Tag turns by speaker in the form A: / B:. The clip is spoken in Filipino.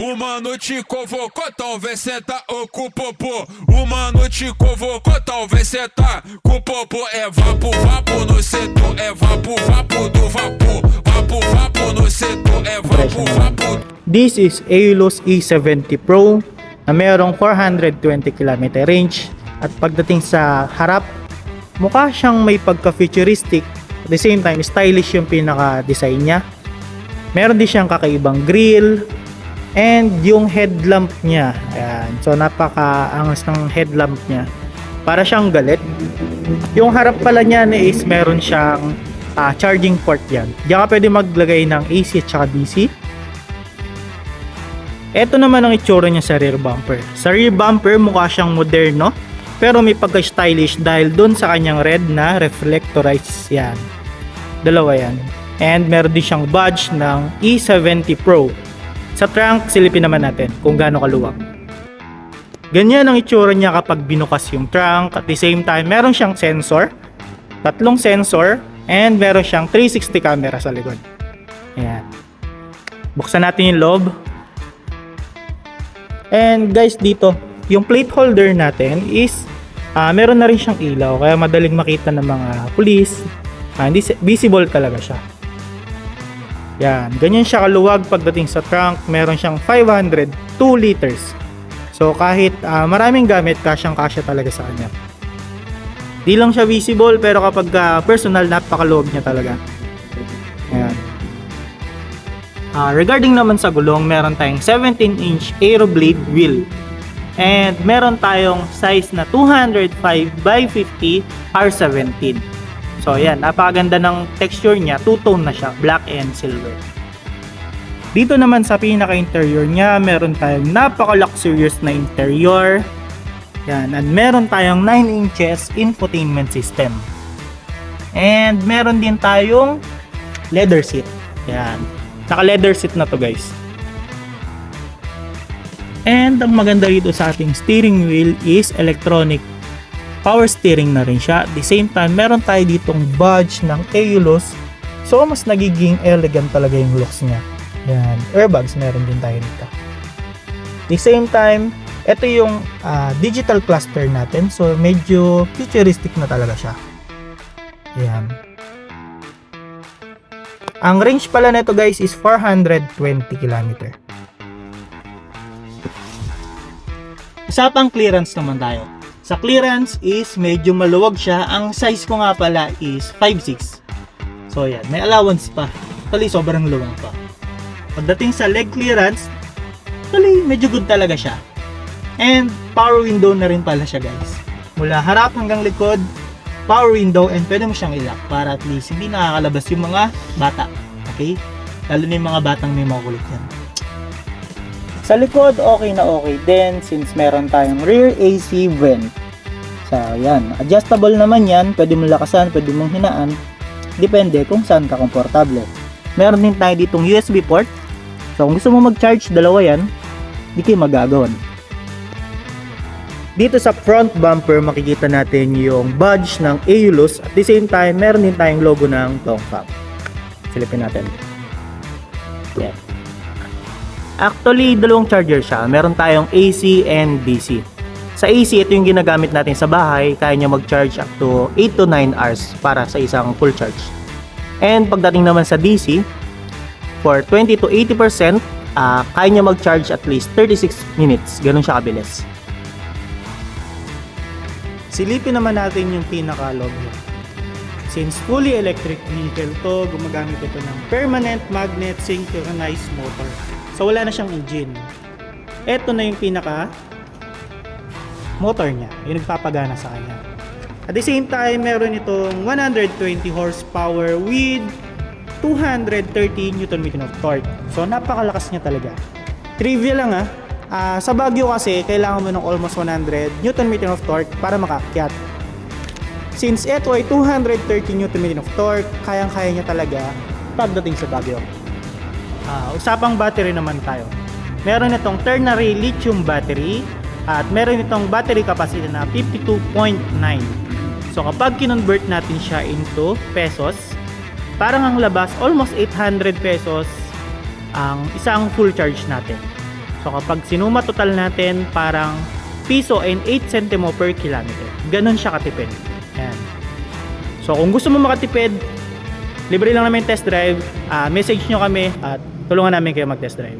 A: Uma noite convocou, talvez senta ou com o popô. Uma noite convocou, talvez senta com o popô. É vapo, vapo no setor, é vapo, vapo do vapor. Vapo, vapo no setor, é vapo, vapo.
B: This is Aeolus E70 Pro na mayroong 420 km range, at pagdating sa harap, mukha siyang may pagka-futuristic, at the same time stylish yung pinaka-design niya. Meron din siyang kakaibang grill, and yung headlamp niya, ayan, so napaka-angas ng headlamp niya, para siyang galit. Yung harap pala niya is meron siyang charging port yan. Diyan ka pwede maglagay ng AC at saka DC. Ito naman ang itsura niya sa rear bumper. Sa rear bumper, mukha siyang moderno, pero may pagka-stylish dahil dun sa kanyang red na reflectorized yan. Dalawa yan. And meron din siyang badge ng E70 Pro. Sa trunk, silipin naman natin kung gaano kaluwag. Ganyan ang itsura niya kapag binukas yung trunk. At the same time, meron siyang sensor, tatlong sensor, and meron siyang 360 camera sa likod. Ayan. Buksan natin yung loob. And guys, dito, yung plate holder natin is meron na rin siyang ilaw, kaya madaling makita ng mga pulis. Hindi visible talaga siya. Yan, ganyan siya kaluwag pagdating sa trunk. Meron siyang 502 liters. So kahit maraming gamit, kasyang-kasya talaga sa kanya. Di lang siya visible, pero kapag personal, napakaluwag niya talaga. Yan. Regarding naman sa gulong, meron tayong 17-inch Aeroblade wheel. And meron tayong size na 205 by 50 R17. So yan, napakaganda ng texture niya, two-tone na siya, black and silver. Dito naman sa pinaka-interior niya, meron tayong napaka-luxurious na interior. Yan, and meron tayong 9 inches infotainment system. And meron din tayong leather seat. Yan, naka-leather seat na to guys. And ang maganda dito sa ating steering wheel is electronic power steering na rin siya. At the same time, meron tayo ditong badge ng Aeolus. So, mas nagiging elegant talaga yung looks niya. Yan. Airbags meron din tayo dito. At the same time, ito yung digital cluster natin. So, medyo futuristic na talaga siya. Yan. Ang range pala nito guys is 420 km. Isa pang clearance naman tayo. Sa clearance is medyo maluwag siya. Ang size ko nga pala is 5'6". So yan, may allowance pa. Actually, sobrang luwag pa. Pagdating sa leg clearance, actually, medyo good talaga siya. And power window na rin pala siya guys. Mula harap hanggang likod, power window, and pwede mo siyang i-lock para at least hindi nakakalabas yung mga bata. Okay? Lalo na yung mga batang may makulit yan. Sa likod, okay na okay din since meron tayong rear AC vent. So, yan. Adjustable naman yan. Pwede mong lakasan, pwede mong hinaan. Depende kung saan ka komportable. Meron din tayo ditong USB port. So, kung gusto mo mag-charge, dalawa yan. Di kayo magagawan. Dito sa front bumper, makikita natin yung badge ng Aeolus. At the same time, meron din tayong logo ng Dongfeng. Silipin natin. Yan. Actually, dalawang charger siya. Meron tayong AC and DC. Sa AC, ito yung ginagamit natin sa bahay. Kaya niya mag-charge up to 8 to 9 hours para sa isang full charge. And pagdating naman sa DC, for 20 to 80%, kaya niya mag-charge at least 36 minutes. Ganun siya kabilis. Silipin naman natin yung pinaka-log niya. Since fully electric vehicle to, gumagamit ito ng permanent magnet synchronized motor. So wala na siyang engine. Ito na yung pinaka motor niya, yung nagpapagana sa kanya. At the same time, meron itong 120 horsepower with 230 Nm of torque. So napakalakas niya talaga. Trivia lang sa Baguio kasi kailangan mo ng almost 100 Nm of torque para makaakyat. Since ito ay 230 Nm of torque, kayang-kaya niya talaga pagdating sa Baguio. Usapang battery naman tayo. Meron itong ternary lithium battery at meron itong battery capacity na 52.9. So kapag kinonvert natin siya into pesos, parang ang labas almost 800 pesos ang isang full charge natin. So kapag sinuma total natin, parang piso and 8 centimo per kilometer. Ganon siya katipid. Ayan. So kung gusto mo makatipid, libre lang namin test drive, message nyo kami at tulungan namin kayo mag test drive.